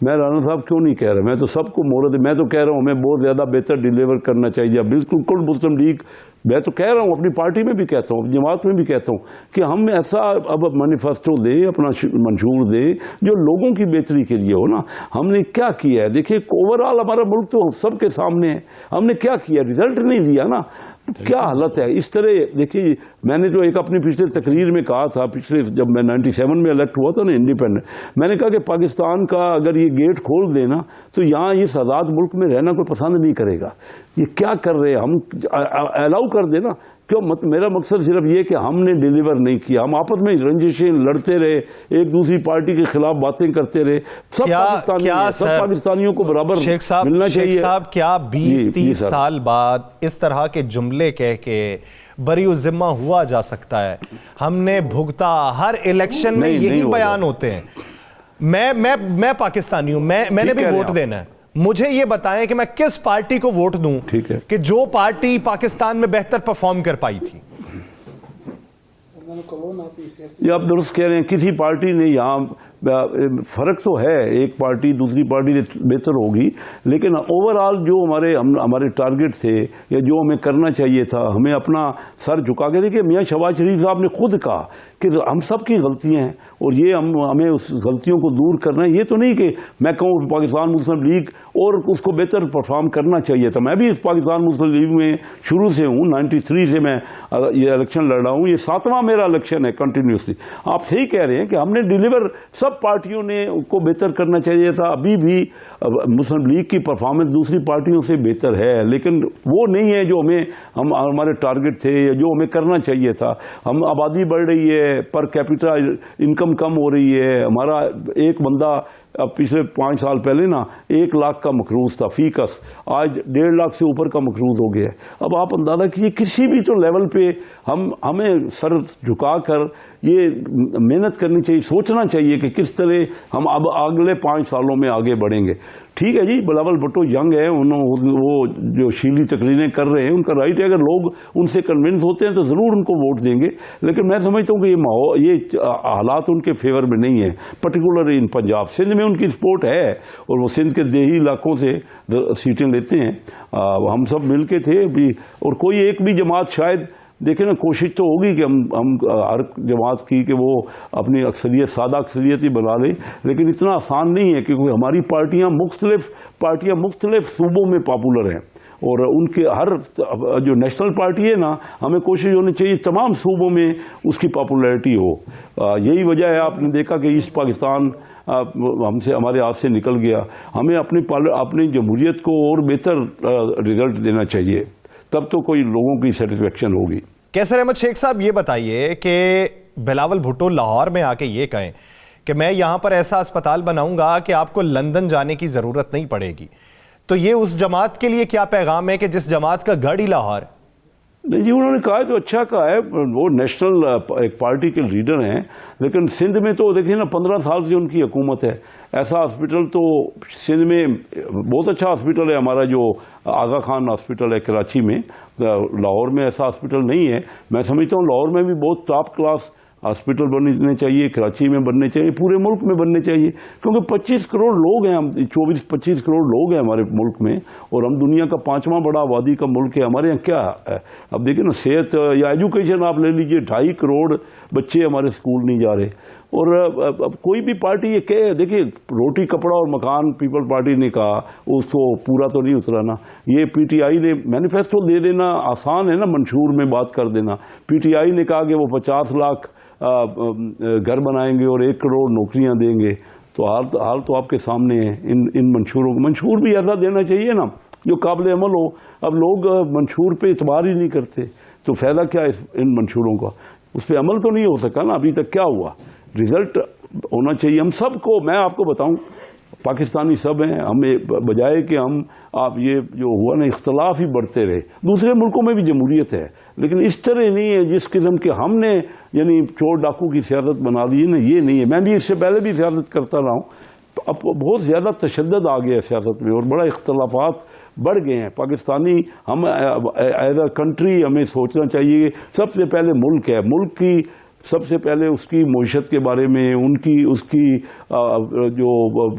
मैं राना साहब क्यों नहीं कह रहा, मैं तो सबको मोहलत, मैं तो कह रहा हूँ हमें बहुत ज़्यादा बेहतर डिलीवर करना चाहिए। बिल्कुल मुस्लिम लीग, मैं तो कह रहा हूँ, अपनी पार्टी में भी कहता हूँ, जमात में भी कहता हूँ कि हम ऐसा अब मैनिफेस्टो दे, अपना मंशूर दे जो लोगों की बेहतरी के लिए हो ना। हमने क्या किया है, देखिए ओवरऑल हमारा मुल्क तो सबके सामने है, हमने क्या किया, रिजल्ट नहीं दिया ना, क्या हालत है। इस तरह देखिए, मैंने जो एक अपनी पिछले तकरीर में कहा था, पिछले जब मैं 97 में इलेक्ट हुआ था ना इंडिपेंडेंट, मैंने कहा कि पाकिस्तान का अगर ये गेट खोल देना तो यहाँ ये आज़ाद मुल्क में रहना कोई पसंद नहीं करेगा। ये क्या कर रहे हैं हम, अलाउ कर देना क्यों? मेरा मकसद सिर्फ ये कि हमने डिलीवर नहीं किया, हम आपस में रंजिशें लड़ते रहे, एक दूसरी पार्टी के खिलाफ बातें करते रहे। सब पाकिस्तानियों को बराबर मिलना चाहिए। शेख साहब, क्या 20-30 साल बाद इस तरह के जुमले कह के बरी जिम्मा हुआ जा सकता है? हमने भुगता, हर इलेक्शन में यही बयान होते हैं। मैं पाकिस्तानी हूं, मैंने भी वोट देना है। मुझे ये बताएं कि मैं किस पार्टी को वोट दूं कि जो पार्टी पाकिस्तान में बेहतर परफॉर्म कर पाई थी। ये आप दुरुस्त कह रहे हैं, किसी पार्टी ने यहाँ फर्क तो है, एक पार्टी दूसरी पार्टी बेहतर होगी, लेकिन ओवरऑल जो हमारे टारगेट थे या जो हमें करना चाहिए था, हमें अपना सर झुका के, देखिए मियाँ शहबाज शरीफ साहब ने खुद कहा कि हम सब की गलतियां हैं और ये हमें उस गलतियों को दूर करना है। ये तो नहीं कि मैं कहूँ पाकिस्तान मुस्लिम लीग और उसको बेहतर परफॉर्म करना चाहिए था। मैं भी इस पाकिस्तान मुस्लिम लीग में शुरू से हूँ, 93 से मैं ये इलेक्शन लड़ रहा हूँ, ये 7वां मेरा इलेक्शन है कंटिन्यूसली। आप सही कह रहे हैं कि हमने डिलीवर, सब पार्टियों ने उसको बेहतर करना चाहिए था। अभी भी मुस्लिम लीग की परफॉर्मेंस दूसरी पार्टियों से बेहतर है, लेकिन वो नहीं है जो हमारे टारगेट थे या जो हमें करना चाहिए था। हम आबादी बढ़ रही है, पर कैपिटा इनकम कम हो रही है। हमारा एक बंदा अब पिछले 5 साल पहले ना 1 लाख का मकरूज था फीकस, आज 1.5 लाख से ऊपर का मकरूज हो गया है। अब आप अंदाजा कीजिए, किसी भी तो लेवल पे हमें सर झुकाकर ये मेहनत करनी चाहिए, सोचना चाहिए कि किस तरह हम अब अगले 5 सालों में आगे बढ़ेंगे। ठीक है जी, बिलावल भुट्टो यंग है, वो जो शीली तकरीरें कर रहे हैं उनका राइट है, अगर लोग उनसे कन्विंस होते हैं तो ज़रूर उनको वोट देंगे। लेकिन मैं समझता हूँ कि ये हालात उनके फेवर में नहीं है, पर्टिकुलरली इन पंजाब। सिंध में उनकी सपोर्ट है और वो सिंध के देही इलाकों से सीटें लेते हैं। हम सब मिल के थे भी, और कोई एक भी जमात शायद देखें ना, कोशिश तो होगी कि हम हर जमात की कि वो अपनी अक्सरियत, सादा अक्सरियत ही बना ले, लेकिन इतना आसान नहीं है क्योंकि हमारी पार्टियां मुख्तलिफ सूबों में पॉपुलर हैं और उनके हर जो नेशनल पार्टी है ना, हमें कोशिश होनी चाहिए तमाम सूबों में उसकी पॉपुलैरिटी हो। यही वजह है आपने देखा कि ईस्ट पाकिस्तान हमारे हाथ से निकल गया। हमें अपनी जमहूरियत को और बेहतर रिजल्ट देना चाहिए, तब तो कोई लोगों की सेटिस्फेक्शन होगी। कैसर अहमद शेख साहब, ये बताइए कि बिलावल भुट्टो लाहौर में आके ये कहें कि मैं यहां पर ऐसा अस्पताल बनाऊंगा कि आपको लंदन जाने की जरूरत नहीं पड़ेगी, तो ये उस जमात के लिए क्या पैगाम है कि जिस जमात का गढ़ ही लाहौर? नहीं जी, उन्होंने कहा है तो अच्छा कहा है, वो नेशनल एक पार्टी के लीडर हैं, लेकिन सिंध में तो देखिए ना 15 साल से उनकी हुकूमत है। ऐसा हॉस्पिटल तो सिंध में बहुत अच्छा हॉस्पिटल है हमारा, जो आगा खान हॉस्पिटल है कराची में। लाहौर में ऐसा हॉस्पिटल नहीं है। मैं समझता हूँ लाहौर में भी बहुत टॉप क्लास हॉस्पिटल बनने चाहिए, कराची में बनने चाहिए, पूरे मुल्क में बनने चाहिए, क्योंकि 25 करोड़ लोग हैं, हम 24-25 करोड़ लोग हैं हमारे मुल्क में, और हम दुनिया का 5वां बड़ा आबादी का मुल्क है। हमारे यहाँ क्या है, अब देखिए ना, सेहत या एजुकेशन आप ले लीजिए, 2.5 करोड़ बच्चे हमारे स्कूल नहीं जा रहे। और अब कोई भी पार्टी ये कहे, देखिए रोटी कपड़ा और मकान पीपल पार्टी ने कहा, उसको पूरा तो नहीं उतरा ना। ये पीटीआई ने मैनिफेस्टो दे देना आसान है ना, मंशूर में बात कर देना। पीटीआई ने कहा कि वो 50 लाख घर बनाएंगे और 1 करोड़ नौकरियां देंगे, तो हाल तो आपके सामने है। इन मंशूरों को मंशूर भी ऐसा देना चाहिए ना जो काबिल अमल हो। अब लोग मंशूर पे इतबार ही नहीं करते, तो फ़ायदा क्या है इन मंशूरों का? उस पर अमल तो नहीं हो सका ना अभी तक। क्या हुआ? रिजल्ट होना चाहिए हम सबको। मैं आपको बताऊं, पाकिस्तानी सब हैं, हमें बजाय कि हम आप ये जो हुआ ना इख्तलाफ ही बढ़ते रहे। दूसरे मुल्कों में भी जमहूरियत है, लेकिन इस तरह नहीं है जिस किस्म के हमने यानी चोर डाकू की सियासत बना दी है ना, ये नहीं है। मैं भी इससे पहले भी सियासत करता रहा हूँ, तो अब बहुत ज़्यादा तशद्दुद आ गया है सियासत में और बड़ा इख्तलाफात बढ़ गए हैं। पाकिस्तानी हम एज अ कंट्री हमें सोचना चाहिए सबसे पहले मुल्क है, मुल्क की सबसे पहले उसकी मईशत के बारे में, उसकी जो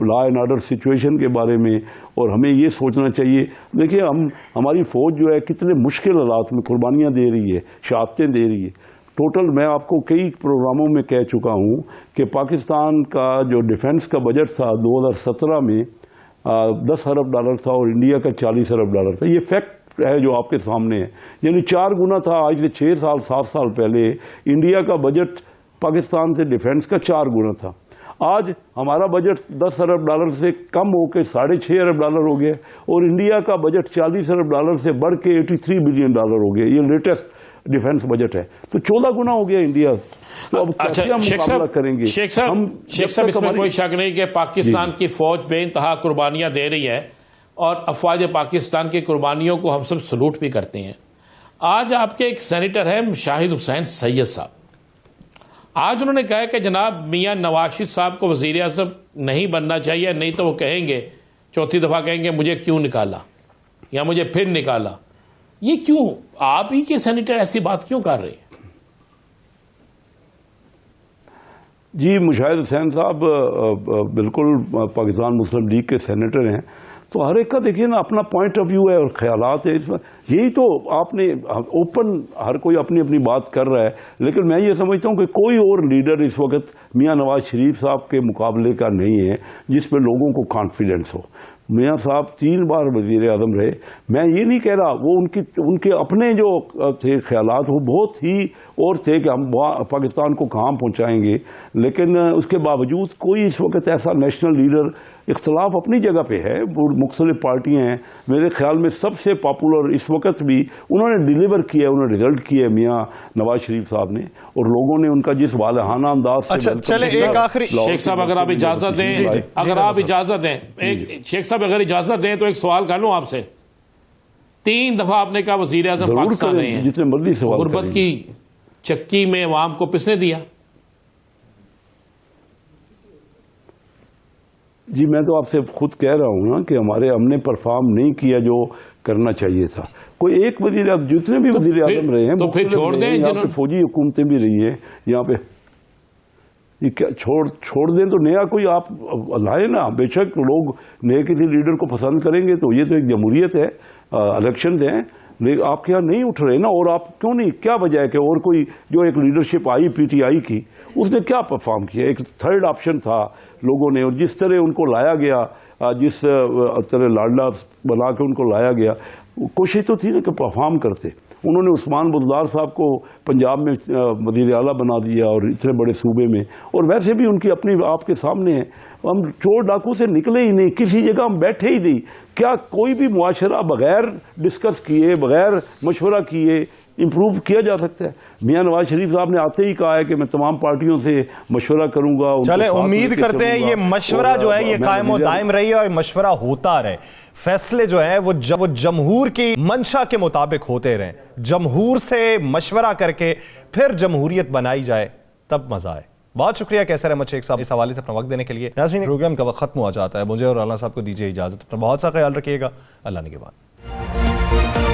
लॉ एंड ऑर्डर सिचुएशन के बारे में, और हमें ये सोचना चाहिए। देखिए हमारी फ़ौज जो है कितने मुश्किल हालात में कुर्बानियाँ दे रही है, शहादतें दे रही है। टोटल मैं आपको कई प्रोग्रामों में कह चुका हूँ कि पाकिस्तान का जो डिफेंस का बजट था 2017 में 10 अरब डॉलर था और इंडिया का 40 अरब डॉलर था। ये फैक्ट है जो आपके सामने है, यानी 4 गुना था। आज से 6 साल 7 साल पहले इंडिया का बजट पाकिस्तान से डिफेंस का 4 गुना था। आज हमारा बजट 10 अरब डॉलर से कम होकर 6.5 अरब डॉलर हो गया और इंडिया का बजट 40 अरब डॉलर से बढ़ के 83 बिलियन डॉलर हो गया। ये लेटेस्ट डिफेंस बजट है, तो 14 गुना हो गया इंडिया। तो अब कैसे हम मुकाबला करेंगे? शेख साहब इसमें कोई शक नहीं कि पाकिस्तान की फौज बेइंतहा कुर्बानियां दे रही है और अफवाज पाकिस्तान की कुर्बानियों को हम सब सलूट भी करते हैं। आज आपके एक सेनेटर है शाहिद हुसैन सैयद साहब, आज उन्होंने कहा कि जनाब मियां नवाज शरीफ साहब को वजीर आज़म नहीं बनना चाहिए, नहीं तो वो कहेंगे, चौथी दफा कहेंगे मुझे क्यों निकाला या मुझे फिर निकाला। ये क्यों? आप ही के सेनेटर ऐसी बात क्यों कर रहे हैं? जी, मुशाहिद हुसैन साहब बिल्कुल पाकिस्तान मुस्लिम लीग के सेनेटर हैं, तो हर एक का देखिए ना अपना पॉइंट ऑफ व्यू है और ख्यालात है इसमें। यही तो आपने ओपन हर कोई अपनी अपनी बात कर रहा है, लेकिन मैं ये समझता हूँ कि कोई और लीडर इस वक्त मियां नवाज शरीफ साहब के मुकाबले का नहीं है जिस पे लोगों को कॉन्फिडेंस हो। मियां साहब 3 बार वज़ीर आज़म रहे। मैं ये नहीं कह रहा, वो उनके अपने जो थे ख्यालात वो बहुत ही और थे कि हम पाकिस्तान को कहाँ पहुँचाएंगे, लेकिन उसके बावजूद कोई इस वक्त ऐसा नेशनल लीडर, इख्तलाफ अपनी जगह पे है, मुख्तलिफ पार्टियाँ हैं, मेरे ख्याल में सबसे पॉपुलर इस वक्त भी उन्होंने डिलीवर किया, उन्होंने रिजल्ट किया मियां नवाज शरीफ साहब ने, और लोगों ने उनका जिस वालहाना अंदाज से। अच्छा, चले एक आखिरी शेख साहब अगर आप इजाजत दें, अगर आप इजाजत दें, एक शेख साहब अगर इजाजत दें तो एक सवाल कर लूं आपसे। 3 दफा आपने कहा वजीर आज़म पाकिस्तान रहे हैं, जितने मर्जी सवाल, गुर्बत की चक्की में अवाम को किसने दिया? जी मैं तो आपसे खुद कह रहा हूँ ना कि हमने परफॉर्म नहीं किया जो करना चाहिए था। कोई एक वजीर आज़म, जितने भी वजीर आज़म रहे हैं, तो फिर छोड़ दें, यहाँ पे फौजी हुकूमतें भी रही हैं यहाँ पे, ये क्या छोड़ दें तो नया कोई आप लाए ना। बेशक लोग नए किसी लीडर को पसंद करेंगे, तो ये तो एक जमहूरियत है, इलेक्शन हैं, लेकिन आपके यहाँ नहीं उठ रहे ना। और आप क्यों नहीं, क्या वजह है कि और कोई जो एक लीडरशिप आई पीटीआई की, उसने क्या परफॉर्म किया? एक थर्ड ऑप्शन था लोगों ने, और जिस तरह उनको लाया गया, जिस तरह लाडला बना के उनको लाया गया, कोशिश तो थी ना कि परफॉर्म करते। उन्होंने उस्मान बुज़दार साहब को पंजाब में वज़ीर आला बना दिया और इतने बड़े सूबे में, और वैसे भी उनकी अपनी आपके सामने है। हम चोर डाकू से निकले ही नहीं, किसी जगह हम बैठे ही नहीं। क्या कोई भी मुआशरा बगैर डिस्कस किए, बगैर मशवरा किए इम्प्रूव किया जा सकता है? मियां नवाज शरीफ साहब ने आते ही कहा है कि मैं तमाम पार्टियों से मशवरा करूंगा। चले, उम्मीद करते हैं ये मशवरा जो है ये कायम और दायम रही और मशवरा होता रहे। फैसले जो है वो जमहूर की मंशा के मुताबिक होते रहें, जमहूर से मशवरा करके फिर जमहूरियत बनाई जाए, तब मजा आए। बहुत शुक्रिया कैसर अहमद शेख साहब इस हवाले से अपना वक्त देने के लिए। नाज़रीन, प्रोग्राम का वक्त खत्म हो जाता है, मुझे और राना साहब को दीजिए इजाजत। अपना बहुत सा ख्याल रखिएगा। अल्लाह ने के बाद।